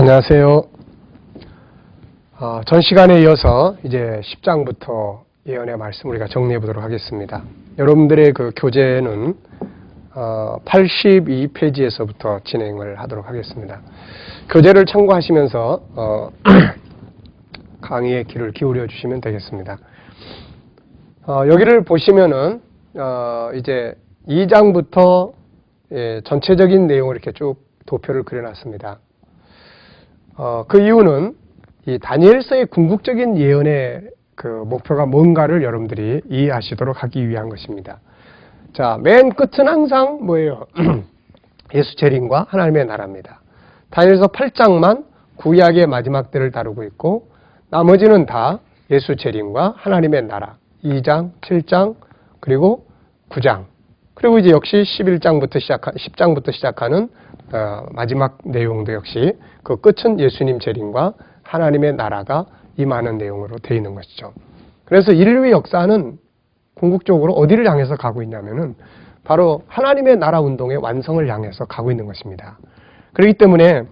안녕하세요. 전 시간에 이어서 이제 10장부터 예언의 말씀 우리가 정리해 보도록 하겠습니다. 여러분들의 그 교재는 82페이지에서부터 진행을 하도록 하겠습니다. 교재를 참고하시면서 강의에 귀를 기울여 주시면 되겠습니다. 여기를 보시면은 이제 2장부터 전체적인 내용을 이렇게 쭉 도표를 그려놨습니다. 그 이유는 이 다니엘서의 궁극적인 예언의 그 목표가 뭔가를 여러분들이 이해하시도록 하기 위한 것입니다. 자, 맨 끝은 항상 뭐예요? 예수 재림과 하나님의 나라입니다. 다니엘서 8장만 구약의 마지막 때를 다루고 있고 나머지는 다 예수 재림과 하나님의 나라 2장, 7장, 그리고 9장 그리고 이제 역시 10장부터 시작하는 마지막 내용도 역시 그 끝은 예수님 재림과 하나님의 나라가 임하는 내용으로 되어 있는 것이죠. 그래서 인류의 역사는 궁극적으로 어디를 향해서 가고 있냐면은 바로 하나님의 나라 운동의 완성을 향해서 가고 있는 것입니다. 그렇기 때문에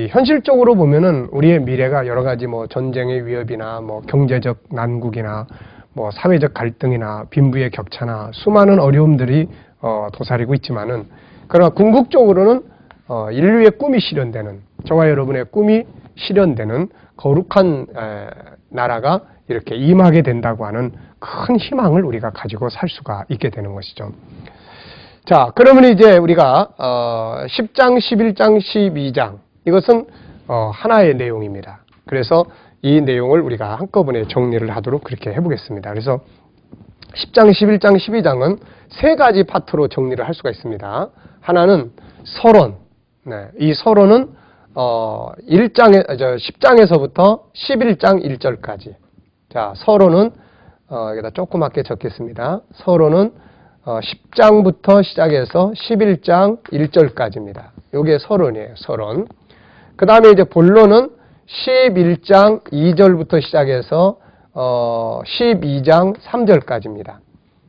현실적으로 보면은 우리의 미래가 여러 가지 뭐 전쟁의 위협이나 뭐 경제적 난국이나 뭐 사회적 갈등이나 빈부의 격차나 수많은 어려움들이 도사리고 있지만은 그러나 궁극적으로는 인류의 꿈이 실현되는 저와 여러분의 꿈이 실현되는 거룩한 나라가 이렇게 임하게 된다고 하는 큰 희망을 우리가 가지고 살 수가 있게 되는 것이죠. 자, 그러면 이제 우리가 10장, 11장, 12장 이것은 하나의 내용입니다. 그래서 이 내용을 우리가 한꺼번에 정리를 하도록 그렇게 해보겠습니다. 그래서 10장, 11장, 12장은 세 가지 파트로 정리를 할 수가 있습니다. 하나는 서론. 이 서론은 10장에서부터 11장 1절까지. 자, 서론은 여기다 조그맣게 적겠습니다. 서론은 10장부터 시작해서 11장 1절까지입니다. 이게 서론이에요. 서론. 그 다음에 이제 본론은 11장 2절부터 시작해서 12장 3절까지입니다.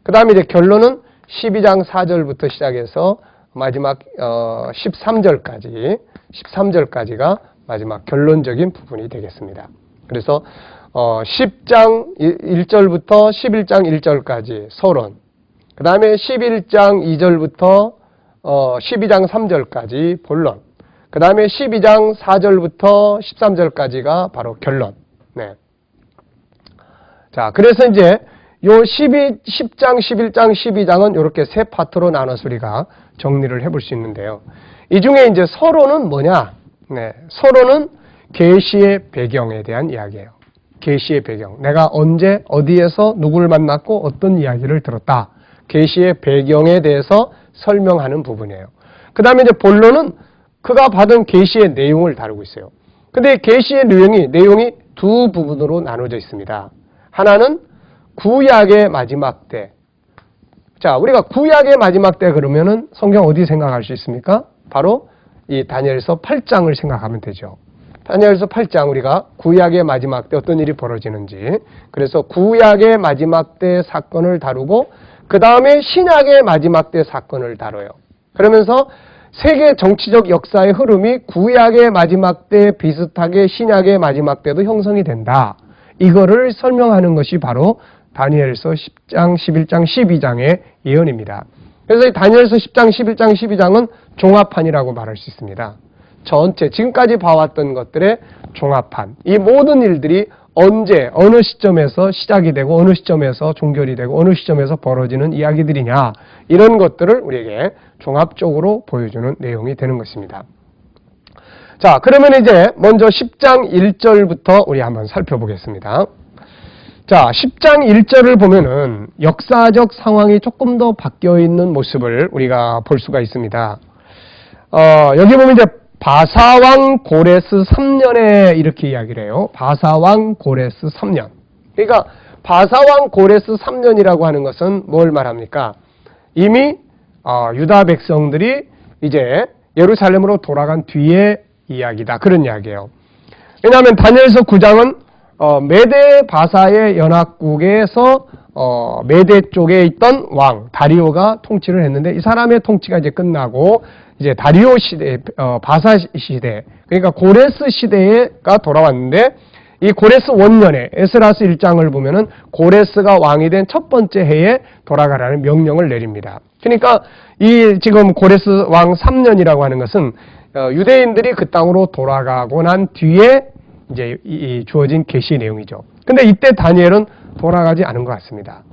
그 다음에 이제 결론은 12장 4절부터 시작해서 마지막 13절까지가 마지막 결론적인 부분이 되겠습니다. 그래서 10장 1절부터 11장 1절까지 서론, 그 다음에 11장 2절부터 12장 3절까지 본론, 그 다음에 12장 4절부터 13절까지가 바로 결론. 네. 자, 그래서 이제 요 10장, 11장, 12장은 이렇게 세 파트로 나눠서 우리가 정리를 해볼 수 있는데요. 이 중에 이제 서론은 뭐냐? 네. 서론은 계시의 배경에 대한 이야기예요. 계시의 배경. 내가 언제, 어디에서 누구를 만났고 어떤 이야기를 들었다. 계시의 배경에 대해서 설명하는 부분이에요. 그 다음에 이제 본론은 그가 받은 계시의 내용을 다루고 있어요. 근데 계시의 내용이 두 부분으로 나눠져 있습니다. 하나는 구약의 마지막 때. 자, 우리가 구약의 마지막 때 그러면은 성경 어디 생각할 수 있습니까? 바로 이 다니엘서 8장을 생각하면 되죠. 다니엘서 8장 우리가 구약의 마지막 때 어떤 일이 벌어지는지, 그래서 구약의 마지막 때 사건을 다루고 그 다음에 신약의 마지막 때 사건을 다뤄요. 그러면서 세계 정치적 역사의 흐름이 구약의 마지막 때 비슷하게 신약의 마지막 때도 형성이 된다. 이거를 설명하는 것이 바로 다니엘서 10장, 11장, 12장의 예언입니다. 그래서 이 다니엘서 10장, 11장, 12장은 종합판이라고 말할 수 있습니다. 전체 지금까지 봐왔던 것들의 종합판. 이 모든 일들이 언제 어느 시점에서 시작이 되고 어느 시점에서 종결이 되고 어느 시점에서 벌어지는 이야기들이냐, 이런 것들을 우리에게 종합적으로 보여주는 내용이 되는 것입니다. 자, 그러면 이제 먼저 10장 1절부터 우리 한번 살펴보겠습니다. 자, 10장 1절을 보면은 역사적 상황이 조금 더 바뀌어 있는 모습을 우리가 볼 수가 있습니다. 여기 보면 이제 바사왕 고레스 3년에 이렇게 이야기를 해요. 바사왕 고레스 3년. 그러니까 바사왕 고레스 3년이라고 하는 것은 뭘 말합니까? 이미 유다 백성들이 이제 예루살렘으로 돌아간 뒤에 이야기다. 그런 이야기예요. 왜냐하면 다니엘서 9장은 메데 바사의 연합국에서 메데 쪽에 있던 왕 다리오가 통치를 했는데 이 사람의 통치가 이제 끝나고 이제 다리오 시대, 바사 시대, 그러니까 고레스 시대가 돌아왔는데 이 고레스 원년에 에스라스 1장을 보면은 고레스가 왕이 된 첫 번째 해에 돌아가라는 명령을 내립니다. 그러니까 이 지금 고레스 왕 3년이라고 하는 것은 유대인들이 그 땅으로 돌아가고 난 뒤에 이제 이 주어진 계시 내용이죠. 근데 이때 다니엘은 돌아가지 않은 것 같습니다.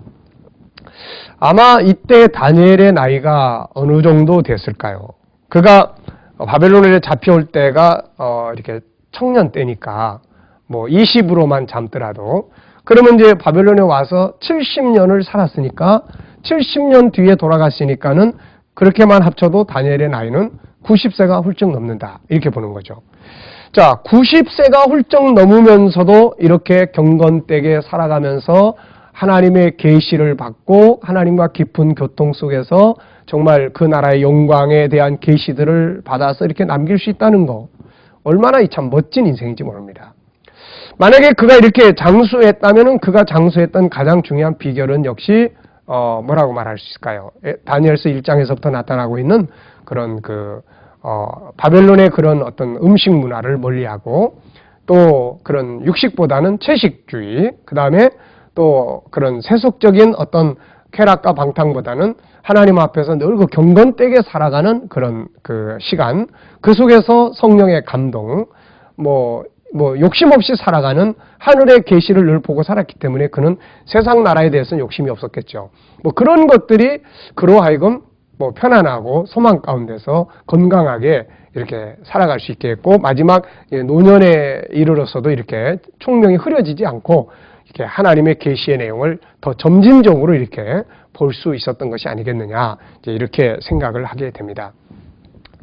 아마 이때 다니엘의 나이가 어느 정도 됐을까요? 그가 바벨론에 잡혀올 때가 이렇게 청년 때니까 뭐 20으로만 잡더라도 그러면 이제 바벨론에 와서 70년을 살았으니까 70년 뒤에 돌아갔으니까는 그렇게만 합쳐도 다니엘의 나이는 90세가 훌쩍 넘는다. 이렇게 보는 거죠. 자, 90세가 훌쩍 넘으면서도 이렇게 경건되게 살아가면서 하나님의 계시를 받고 하나님과 깊은 교통 속에서 정말 그 나라의 영광에 대한 계시들을 받아서 이렇게 남길 수 있다는 거. 얼마나 참 멋진 인생인지 모릅니다. 만약에 그가 이렇게 장수했다면은 그가 장수했던 가장 중요한 비결은 역시 뭐라고 말할 수 있을까요? 다니엘서 1장에서부터 나타나고 있는 그런 바벨론의 그런 어떤 음식 문화를 멀리하고 또 그런 육식보다는 채식주의, 그 다음에 또 그런 세속적인 어떤 쾌락과 방탕보다는 하나님 앞에서 늘 그 경건되게 살아가는 그런 그 시간, 그 속에서 성령의 감동, 뭐 욕심 없이 살아가는 하늘의 계시를 늘 보고 살았기 때문에 그는 세상 나라에 대해서는 욕심이 없었겠죠. 뭐 그런 것들이 그로 하여금 뭐 편안하고 소망 가운데서 건강하게 이렇게 살아갈 수 있게 했고, 마지막 노년에 이르러서도 이렇게 총명이 흐려지지 않고 이렇게 하나님의 계시의 내용을 더 점진적으로 이렇게 볼 수 있었던 것이 아니겠느냐, 이제 이렇게 생각을 하게 됩니다.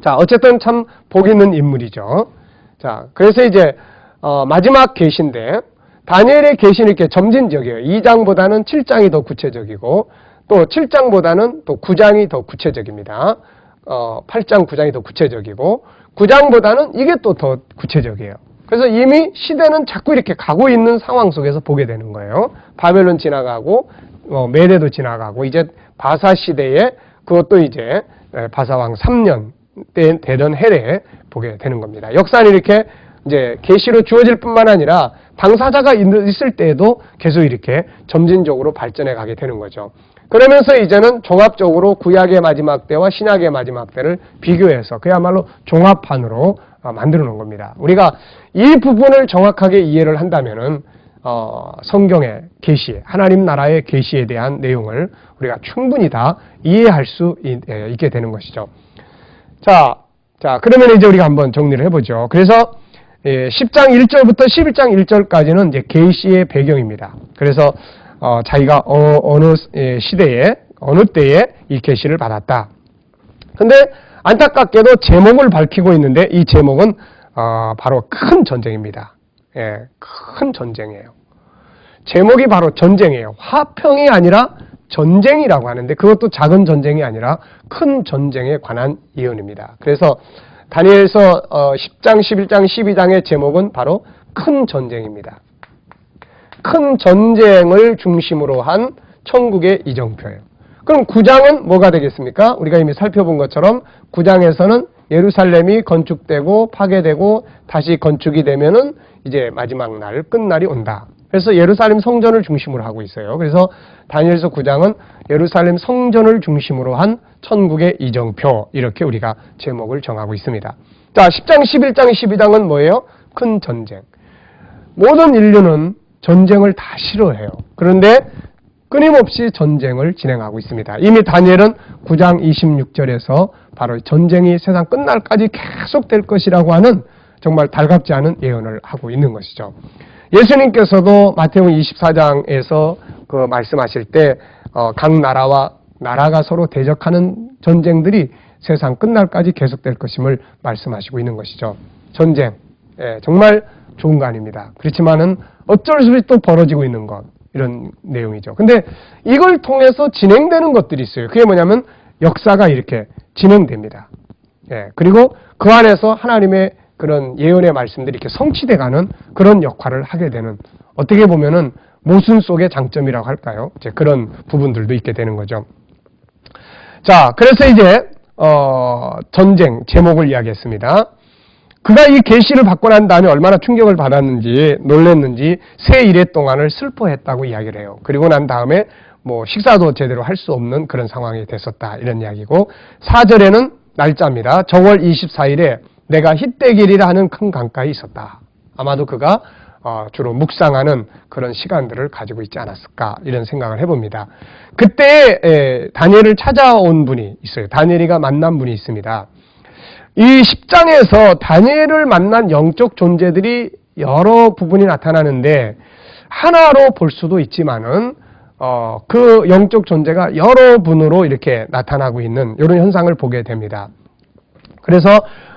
자, 어쨌든 참 복 있는 인물이죠. 자, 그래서 이제 마지막 계시인데 다니엘의 계시는 이렇게 점진적이에요. 2장보다는 7장이 더 구체적이고 또 7장보다는 또 9장이 더 구체적입니다. 8장, 9장이 더 구체적이고 9장보다는 이게 또 더 구체적이에요. 그래서 이미 시대는 자꾸 이렇게 가고 있는 상황 속에서 보게 되는 거예요. 바벨론 지나가고 메대도 지나가고 이제 바사 시대에 그것도 이제 바사왕 3년 때 되던 해에 보게 되는 겁니다. 역사는 이렇게 이제 계시로 주어질 뿐만 아니라 당사자가 있을 때에도 계속 이렇게 점진적으로 발전해 가게 되는 거죠. 그러면서 이제는 종합적으로 구약의 마지막 때와 신약의 마지막 때를 비교해서 그야말로 종합판으로 만들어 놓은 겁니다. 우리가 이 부분을 정확하게 이해를 한다면은 성경의 계시, 하나님 나라의 계시에 대한 내용을 우리가 충분히 다 이해할 수 있게 되는 것이죠. 자, 그러면 이제 우리가 한번 정리를 해보죠. 그래서 10장 1절부터 11장 1절까지는 이제 계시의 배경입니다. 그래서 자기가 어느 시대에 어느 때에 이 계시를 받았다. 근데 안타깝게도 제목을 밝히고 있는데 이 제목은 바로 큰 전쟁입니다. 예, 큰 전쟁이에요. 제목이 바로 전쟁이에요. 화평이 아니라 전쟁이라고 하는데 그것도 작은 전쟁이 아니라 큰 전쟁에 관한 예언입니다. 그래서 다니엘서 10장, 11장, 12장의 제목은 바로 큰 전쟁입니다. 큰 전쟁을 중심으로 한 천국의 이정표예요. 그럼 9장은 뭐가 되겠습니까? 우리가 이미 살펴본 것처럼 9장에서는 예루살렘이 건축되고 파괴되고 다시 건축이 되면은 이제 마지막 날, 끝날이 온다. 그래서 예루살렘 성전을 중심으로 하고 있어요. 그래서 다니엘서 9장은 예루살렘 성전을 중심으로 한 천국의 이정표, 이렇게 우리가 제목을 정하고 있습니다. 자, 10장, 11장, 12장은 뭐예요? 큰 전쟁. 모든 인류는 전쟁을 다 싫어해요. 그런데 끊임없이 전쟁을 진행하고 있습니다. 이미 다니엘은 9장 26절에서 바로 전쟁이 세상 끝날까지 계속될 것이라고 하는 정말 달갑지 않은 예언을 하고 있는 것이죠. 예수님께서도 마태복음 24장에서 그 말씀하실 때 각 나라와 나라가 서로 대적하는 전쟁들이 세상 끝날까지 계속될 것임을 말씀하시고 있는 것이죠. 전쟁, 정말 좋은 거 아닙니다. 그렇지만은 어쩔 수 없이 또 벌어지고 있는 것, 이런 내용이죠. 근데 이걸 통해서 진행되는 것들이 있어요. 그게 뭐냐면 역사가 이렇게 진행됩니다. 그리고 그 안에서 하나님의 그런 예언의 말씀들이 이렇게 성취돼가는 그런 역할을 하게 되는, 어떻게 보면은 모순 속의 장점이라고 할까요? 이제 그런 부분들도 있게 되는 거죠. 자, 그래서 이제 전쟁 제목을 이야기했습니다. 그가 이 계시를 받고 난 다음에 얼마나 충격을 받았는지 놀랐는지 세 일해 동안을 슬퍼했다고 이야기를 해요. 그리고 난 다음에 뭐 식사도 제대로 할 수 없는 그런 상황이 됐었다 이런 이야기고 4절에는 날짜입니다. 저월 24일에 내가 힛대길이라 하는 큰 강가에 있었다. 아마도 그가 주로 묵상하는 그런 시간들을 가지고 있지 않았을까 이런 생각을 해봅니다. 그때 다니엘을 찾아온 분이 있어요. 다니엘이가 만난 분이 있습니다. 이 10장에서 다니엘을 만난 영적 존재들이 여러 부분이 나타나는데 하나로 볼 수도 있지만은 그 영적 존재가 여러 분으로 이렇게 나타나고 있는 이런 현상을 보게 됩니다. 그래서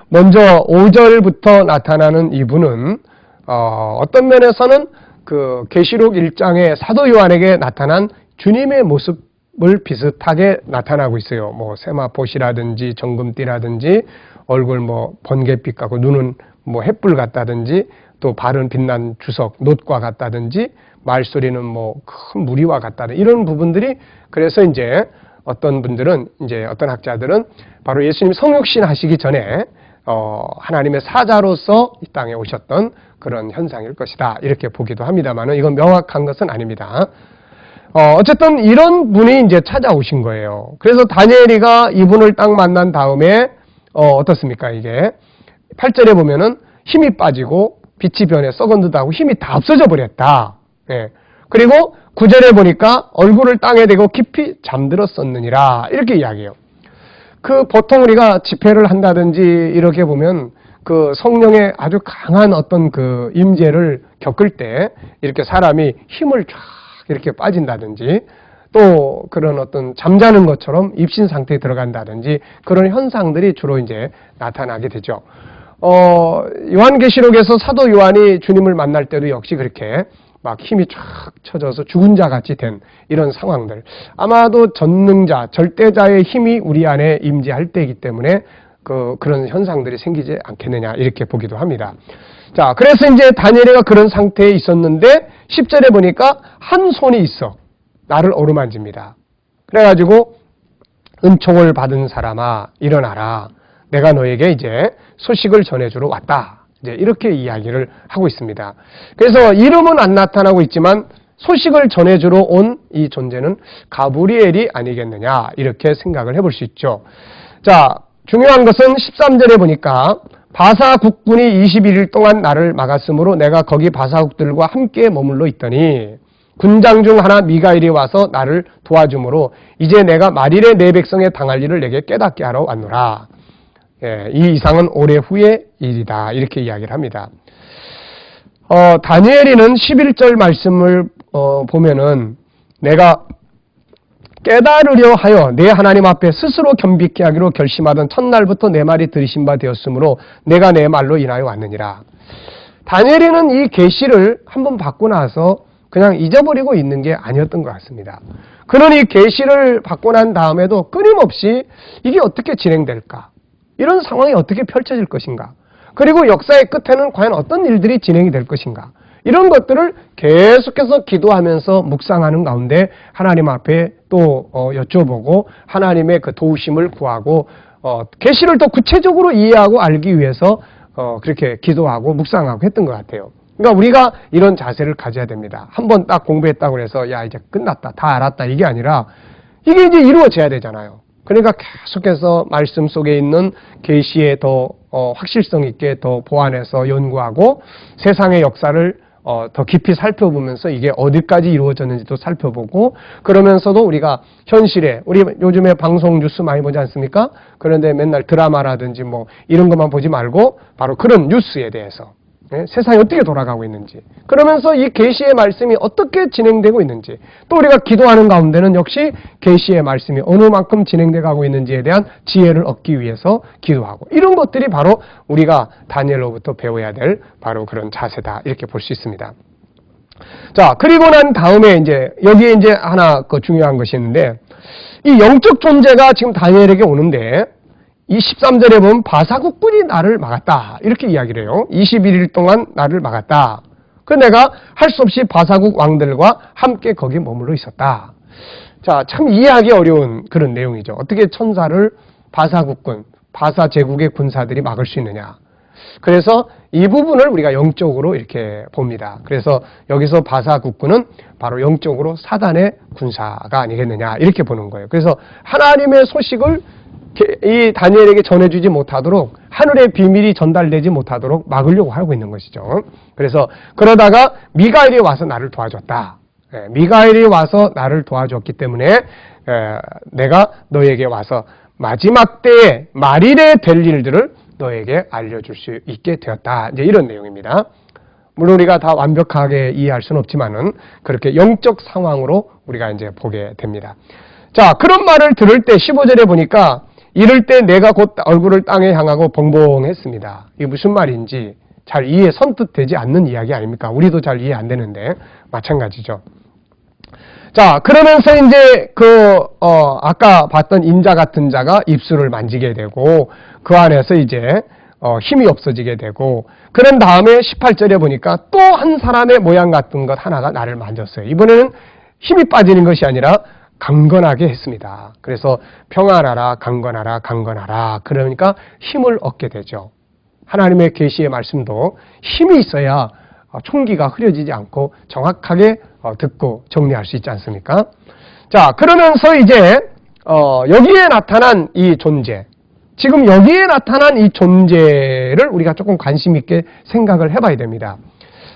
먼저 5절부터 나타나는 이분은 어떤 면에서는 그 계시록 1장의 사도 요한에게 나타난 주님의 모습을 비슷하게 나타나고 있어요. 뭐 세마포시라든지 정금띠라든지 얼굴 뭐 번갯빛 같고 눈은 뭐 햇불 같다든지 또 발은 빛난 주석 놋과 같다든지 말소리는 뭐 큰 무리와 같다든지 이런 부분들이 그래서 이제 어떤 분들은 이제 어떤 학자들은 바로 예수님 성육신 하시기 전에 하나님의 사자로서 이 땅에 오셨던 그런 현상일 것이다 이렇게 보기도 합니다만은 이건 명확한 것은 아닙니다. 어쨌든 이런 분이 이제 찾아오신 거예요. 그래서 다니엘이가 이분을 딱 만난 다음에 어떻습니까 이게 8절에 보면은 힘이 빠지고 빛이 변해 썩은 듯하고 힘이 다 없어져 버렸다. 예. 그리고 9절에 보니까 얼굴을 땅에 대고 깊이 잠들었었느니라 이렇게 이야기해요. 그 보통 우리가 집회를 한다든지 이렇게 보면 그 성령의 아주 강한 어떤 그 임재를 겪을 때 이렇게 사람이 힘을 쫙 이렇게 빠진다든지 또 그런 어떤 잠자는 것처럼 입신 상태에 들어간다든지 그런 현상들이 주로 이제 나타나게 되죠. 요한계시록에서 사도 요한이 주님을 만날 때도 역시 그렇게 막 힘이 쫙 쳐져서 죽은 자 같이 된 이런 상황들. 아마도 전능자, 절대자의 힘이 우리 안에 임재할 때이기 때문에 그런 현상들이 생기지 않겠느냐 이렇게 보기도 합니다. 자, 그래서 이제 다니엘이가 그런 상태에 있었는데 10절에 보니까 한 손이 있어 나를 어루만집니다. 그래가지고 은총을 받은 사람아 일어나라. 내가 너에게 이제 소식을 전해주러 왔다. 이제 이렇게 이야기를 하고 있습니다. 그래서 이름은 안 나타나고 있지만 소식을 전해주러 온 이 존재는 가브리엘이 아니겠느냐 이렇게 생각을 해볼 수 있죠. 자, 중요한 것은 13절에 보니까 바사 국군이 21일 동안 나를 막았으므로 내가 거기 바사국들과 함께 머물러 있더니 군장 중 하나 미가엘이 와서 나를 도와주므로 이제 내가 말일에 내 백성에 당할 일을 내게 깨닫게 하러 왔노라. 예, 이 이상은 오래 후의 일이다 이렇게 이야기를 합니다. 다니엘이는 11절 말씀을 보면은 내가 깨달으려 하여 내 하나님 앞에 스스로 겸비케 하기로 결심하던 첫날부터 내 말이 들으신 바 되었으므로 내가 내 말로 인하여 왔느니라. 다니엘이는 이 계시를 한번 받고 나서 그냥 잊어버리고 있는 게 아니었던 것 같습니다. 그는 이 계시를 받고 난 다음에도 끊임없이 이게 어떻게 진행될까? 이런 상황이 어떻게 펼쳐질 것인가? 그리고 역사의 끝에는 과연 어떤 일들이 진행이 될 것인가? 이런 것들을 계속해서 기도하면서 묵상하는 가운데 하나님 앞에 또 여쭤보고 하나님의 그 도우심을 구하고 계시를 더 구체적으로 이해하고 알기 위해서 그렇게 기도하고 묵상하고 했던 것 같아요. 그러니까 우리가 이런 자세를 가져야 됩니다. 한번 딱 공부했다고 해서 야 이제 끝났다, 다 알았다 이게 아니라 이게 이제 이루어져야 되잖아요. 그러니까 계속해서 말씀 속에 있는 계시에 더 확실성 있게 더 보완해서 연구하고 세상의 역사를 더 깊이 살펴보면서 이게 어디까지 이루어졌는지도 살펴보고 그러면서도 우리가 현실에 우리 요즘에 방송 뉴스 많이 보지 않습니까? 그런데 맨날 드라마라든지 뭐 이런 것만 보지 말고 바로 그런 뉴스에 대해서 세상이 어떻게 돌아가고 있는지 그러면서 이 계시의 말씀이 어떻게 진행되고 있는지 또 우리가 기도하는 가운데는 역시 계시의 말씀이 어느 만큼 진행돼 가고 있는지에 대한 지혜를 얻기 위해서 기도하고 이런 것들이 바로 우리가 다니엘로부터 배워야 될 바로 그런 자세다 이렇게 볼 수 있습니다. 자, 그리고 난 다음에 이제 여기에 이제 하나 중요한 것이 있는데 이 영적 존재가 지금 다니엘에게 오는데 이 13절에 보면 바사국군이 나를 막았다 이렇게 이야기를 해요. 21일 동안 나를 막았다. 그 내가 할 수 없이 바사국 왕들과 함께 거기 머물러 있었다. 자, 참 이해하기 어려운 그런 내용이죠. 어떻게 천사를 바사국군, 바사 제국의 군사들이 막을 수 있느냐. 그래서 이 부분을 우리가 영적으로 이렇게 봅니다. 그래서 여기서 바사국군은 바로 영적으로 사단의 군사가 아니겠느냐 이렇게 보는 거예요. 그래서 하나님의 소식을 이 다니엘에게 전해주지 못하도록, 하늘의 비밀이 전달되지 못하도록 막으려고 하고 있는 것이죠. 그래서 그러다가 미가엘이 와서 나를 도와줬다. 미가엘이 와서 나를 도와줬기 때문에 내가 너에게 와서 마지막 때에 말일에 될 일들을 너에게 알려줄 수 있게 되었다. 이제 이런 내용입니다. 물론 우리가 다 완벽하게 이해할 수는 없지만은 그렇게 영적 상황으로 우리가 이제 보게 됩니다. 자, 그런 말을 들을 때 15절에 보니까 이럴 때 내가 곧 얼굴을 땅에 향하고 벙벙했습니다. 이게 무슨 말인지 잘 이해 선뜻 되지 않는 이야기 아닙니까? 우리도 잘 이해 안 되는데 마찬가지죠. 자, 그러면서 이제 아까 봤던 인자 같은 자가 입술을 만지게 되고 그 안에서 이제 힘이 없어지게 되고, 그런 다음에 18절에 보니까 또 한 사람의 모양 같은 것 하나가 나를 만졌어요. 이번에는 힘이 빠지는 것이 아니라 강건하게 했습니다. 그래서 평안하라, 강건하라, 강건하라. 그러니까 힘을 얻게 되죠. 하나님의 계시의 말씀도 힘이 있어야 총기가 흐려지지 않고 정확하게 듣고 정리할 수 있지 않습니까? 자, 그러면서 이제 여기에 나타난 이 존재, 지금 여기에 나타난 이 존재를 우리가 조금 관심 있게 생각을 해봐야 됩니다.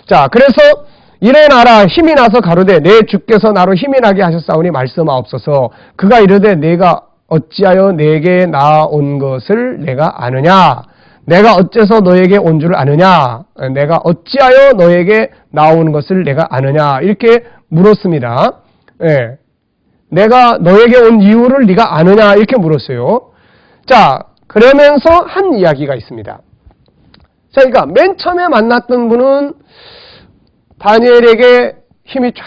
자, 그래서 일어나라 힘이 나서 가로되 내 주께서 나로 힘이 나게 하셨사오니 말씀하옵소서. 그가 이르되 내가 어찌하여 내게 나온 것을 내가 아느냐? 내가 어째서 너에게 온 줄 아느냐? 내가 어찌하여 너에게 나온 것을 내가 아느냐? 이렇게 물었습니다. 예. 내가 너에게 온 이유를 네가 아느냐? 이렇게 물었어요. 자, 그러면서 한 이야기가 있습니다. 자, 그러니까 맨 처음에 만났던 분은 다니엘에게 힘이 쫙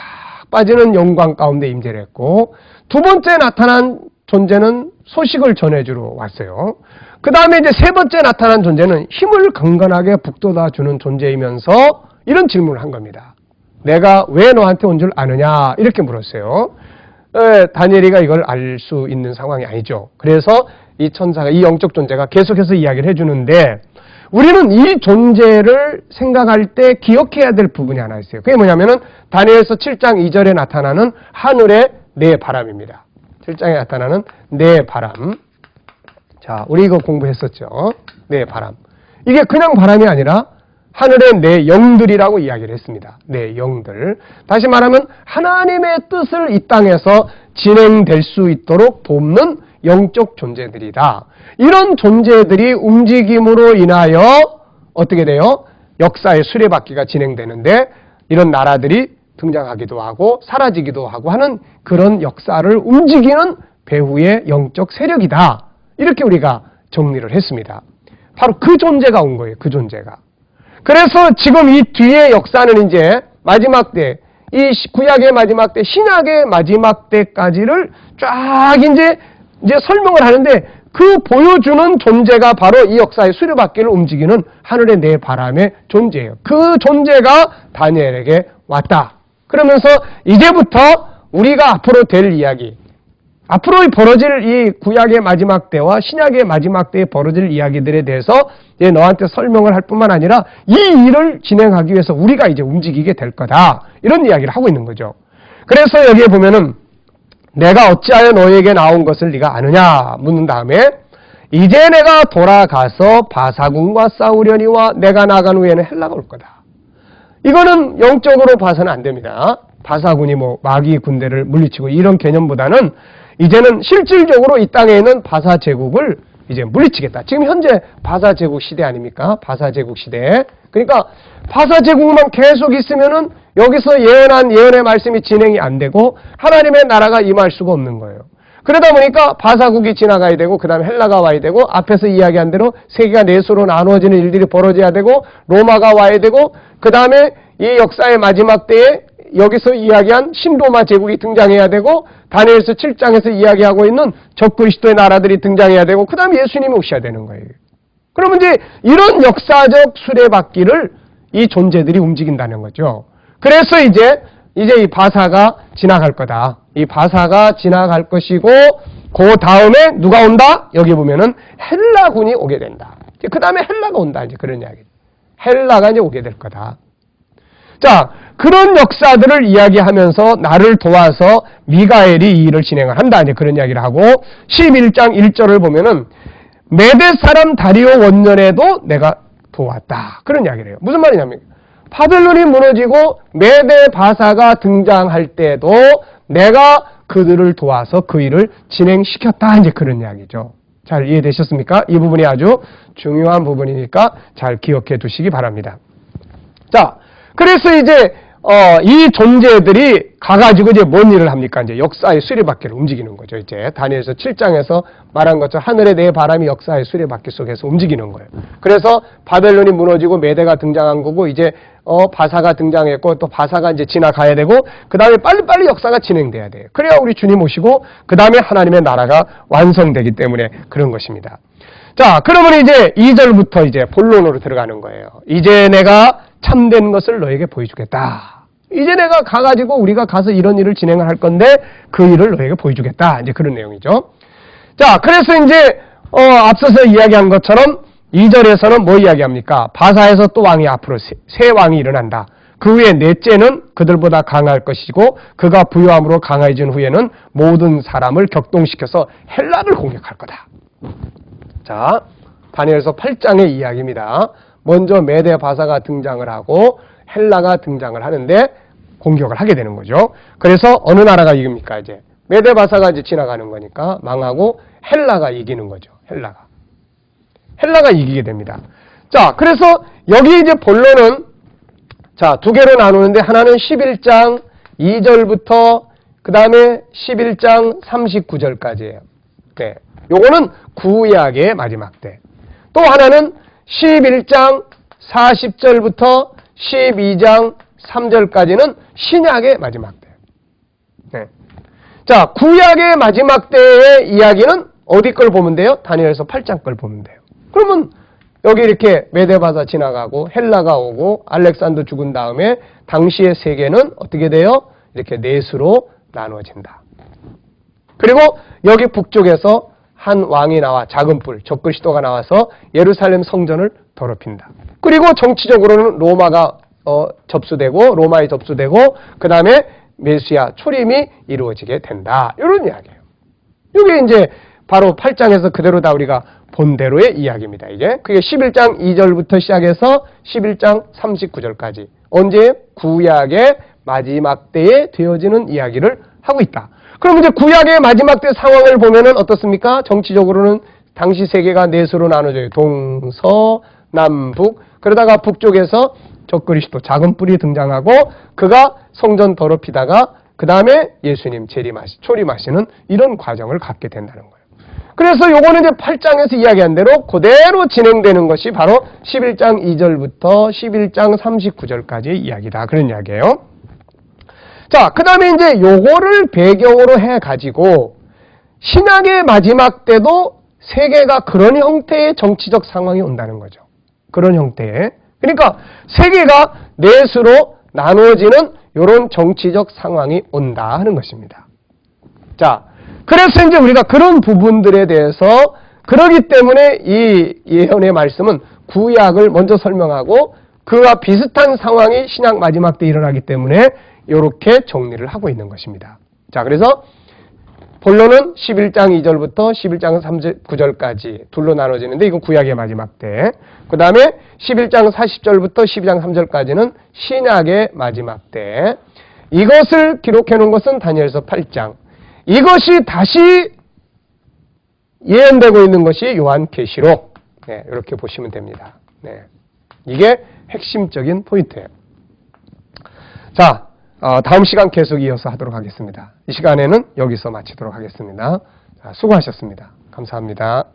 빠지는 영광 가운데 임재를 했고, 두 번째 나타난 존재는 소식을 전해주러 왔어요. 그 다음에 이제 세 번째 나타난 존재는 힘을 강건하게 북돋아 주는 존재이면서 이런 질문을 한 겁니다. 내가 왜 너한테 온 줄 아느냐? 이렇게 물었어요. 다니엘이가 이걸 알 수 있는 상황이 아니죠. 그래서 이 천사가, 이 영적 존재가 계속해서 이야기를 해주는데, 우리는 이 존재를 생각할 때 기억해야 될 부분이 하나 있어요. 그게 뭐냐면은 다니엘서 7장 2절에 나타나는 하늘의 네 바람입니다. 7장에 나타나는 네 바람. 자, 우리 이거 공부했었죠. 네 바람. 이게 그냥 바람이 아니라 하늘의 네 영들이라고 이야기를 했습니다. 네 영들. 다시 말하면 하나님의 뜻을 이 땅에서 진행될 수 있도록 돕는 영적 존재들이다. 이런 존재들이 움직임으로 인하여 어떻게 돼요? 역사의 수레바퀴가 진행되는데 이런 나라들이 등장하기도 하고 사라지기도 하고 하는 그런 역사를 움직이는 배후의 영적 세력이다. 이렇게 우리가 정리를 했습니다. 바로 그 존재가 온 거예요. 그 존재가. 그래서 지금 이 뒤의 역사는 이제 마지막 때, 이 구약의 마지막 때, 신약의 마지막 때까지를 쫙 이제 설명을 하는데, 그 보여주는 존재가 바로 이 역사의 수레바퀴를 움직이는 하늘의 네 바람의 존재예요. 그 존재가 다니엘에게 왔다. 그러면서 이제부터 우리가 앞으로 될 이야기, 앞으로 벌어질 이 구약의 마지막 때와 신약의 마지막 때에 벌어질 이야기들에 대해서 이제 너한테 설명을 할 뿐만 아니라 이 일을 진행하기 위해서 우리가 이제 움직이게 될 거다. 이런 이야기를 하고 있는 거죠. 그래서 여기에 보면은 내가 어찌하여 너에게 나온 것을 네가 아느냐 묻는 다음에 이제 내가 돌아가서 바사군과 싸우려니와 내가 나간 후에는 헬라가 올 거다. 이거는 영적으로 봐서는 안 됩니다. 바사군이 뭐 마귀 군대를 물리치고 이런 개념보다는 이제는 실질적으로 이 땅에 있는 바사 제국을 이제 물리치겠다. 지금 현재 바사 제국 시대 아닙니까? 바사 제국 시대. 그러니까 바사 제국만 계속 있으면은 여기서 예언한 예언의 말씀이 진행이 안 되고 하나님의 나라가 임할 수가 없는 거예요. 그러다 보니까 바사국이 지나가야 되고 그 다음에 헬라가 와야 되고 앞에서 이야기한 대로 세계가 넷으로 나누어지는 일들이 벌어져야 되고 로마가 와야 되고 그 다음에 이 역사의 마지막 때에 여기서 이야기한 신로마 제국이 등장해야 되고 다니엘서 7장에서 이야기하고 있는 적그리스도의 나라들이 등장해야 되고 그 다음에 예수님이 오셔야 되는 거예요. 그러면 이제 이런 역사적 수레바퀴를 이 존재들이 움직인다는 거죠. 그래서 이제 이 바사가 지나갈 거다. 이 바사가 지나갈 것이고 그 다음에 누가 온다? 여기 보면은 헬라군이 오게 된다. 그 다음에 헬라가 온다. 이제 그런 이야기죠. 헬라가 이제 오게 될 거다. 자, 그런 역사들을 이야기하면서 나를 도와서 미가엘이 이 일을 진행을 한다. 이제 그런 이야기를 하고 11장 1절을 보면은 메대 사람 다리오 원년에도 내가 도왔다. 그런 이야기를 해요. 무슨 말이냐면 바벨론이 무너지고 메대 바사가 등장할 때도 내가 그들을 도와서 그 일을 진행시켰다. 이제 그런 이야기죠. 잘 이해되셨습니까? 이 부분이 아주 중요한 부분이니까 잘 기억해 두시기 바랍니다. 자, 그래서 이제 이 존재들이 가가지고 이제 뭔 일을 합니까? 이제 역사의 수레바퀴를 움직이는 거죠. 이제 다니엘서 7장에서 말한 것처럼 하늘의 네 바람이 역사의 수레바퀴 속에서 움직이는 거예요. 그래서 바벨론이 무너지고 메대가 등장한 거고 이제 바사가 등장했고 또 바사가 이제 지나가야 되고 그 다음에 빨리빨리 역사가 진행돼야 돼요. 그래야 우리 주님 오시고 그 다음에 하나님의 나라가 완성되기 때문에 그런 것입니다. 자, 그러면 이제 2절부터 이제 본론으로 들어가는 거예요. 이제 내가 참된 것을 너에게 보여주겠다. 이제 내가 가가지고 우리가 가서 이런 일을 진행을 할 건데 그 일을 너에게 보여주겠다. 이제 그런 내용이죠. 자, 그래서 이제 앞서서 이야기한 것처럼 2절에서는 뭐 이야기합니까? 바사에서 또 왕이 앞으로 새 왕이 일어난다. 그 후에 넷째는 그들보다 강할 것이고 그가 부요함으로 강해진 후에는 모든 사람을 격동시켜서 헬라를 공격할 거다. 자, 다니엘서 8장의 이야기입니다. 먼저 메대 바사가 등장을 하고 헬라가 등장을 하는데 공격을 하게 되는 거죠. 그래서 어느 나라가 이깁니까? 이제 메대 바사가 이제 지나가는 거니까 망하고 헬라가 이기는 거죠. 헬라가 이기게 됩니다. 자, 그래서 여기 이제 본론은 자, 두 개로 나누는데 하나는 11장 2절부터 그 다음에 11장 39절까지예요. 네. 요거는 구약의 마지막 때. 또 하나는 11장 40절부터 12장 3절까지는 신약의 마지막 때. 네. 자, 구약의 마지막 때의 이야기는 어디 걸 보면 돼요? 다니엘서 8장 걸 보면 돼요. 그러면 여기 이렇게 메데바사 지나가고 헬라가 오고 알렉산더 죽은 다음에 당시의 세계는 어떻게 돼요? 이렇게 넷으로 나눠진다. 그리고 여기 북쪽에서 한 왕이 나와 작은 뿔, 적그리스도가 나와서 예루살렘 성전을 더럽힌다. 그리고 정치적으로는 로마가 접수되고 로마에 접수되고 그 다음에 메시아 초림이 이루어지게 된다. 이런 이야기예요. 이게 이제 바로 8장에서 그대로 다 우리가 본 대로의 이야기입니다. 이게 그게 11장 2절부터 시작해서 11장 39절까지 언제 구약의 마지막 때에 되어지는 이야기를 하고 있다. 그럼 이제 구약의 마지막 때 상황을 보면은 어떻습니까? 정치적으로는 당시 세계가 넷으로 나눠져요. 동서 남북. 그러다가 북쪽에서 적그리스도 작은 뿔이 등장하고 그가 성전 더럽히다가 그 다음에 예수님 초림하시는 이런 과정을 갖게 된다는 거예요. 그래서 요거는 이제 8장에서 이야기한 대로 그대로 진행되는 것이 바로 11장 2절부터 11장 39절까지의 이야기다. 그런 이야기예요. 자, 그 다음에 이제 요거를 배경으로 해가지고 신약의 마지막 때도 세계가 그런 형태의 정치적 상황이 온다는 거죠. 그런 형태의. 그러니까 세계가 넷으로 나누어지는 이런 정치적 상황이 온다 하는 것입니다. 자, 그래서 이제 우리가 그런 부분들에 대해서 그러기 때문에 이 예언의 말씀은 구약을 먼저 설명하고 그와 비슷한 상황이 신약 마지막 때 일어나기 때문에 이렇게 정리를 하고 있는 것입니다. 자, 그래서 본론은 11장 2절부터 11장 39절까지 둘로 나눠지는데 이건 구약의 마지막 때. 그 다음에 11장 40절부터 12장 3절까지는 신약의 마지막 때. 이것을 기록해 놓은 것은 다니엘서 8장. 이것이 다시 예언되고 있는 것이 요한계시록. 네, 이렇게 보시면 됩니다. 네, 이게 핵심적인 포인트예요. 자, 다음 시간 계속 이어서 하도록 하겠습니다. 이 시간에는 여기서 마치도록 하겠습니다. 자, 수고하셨습니다. 감사합니다.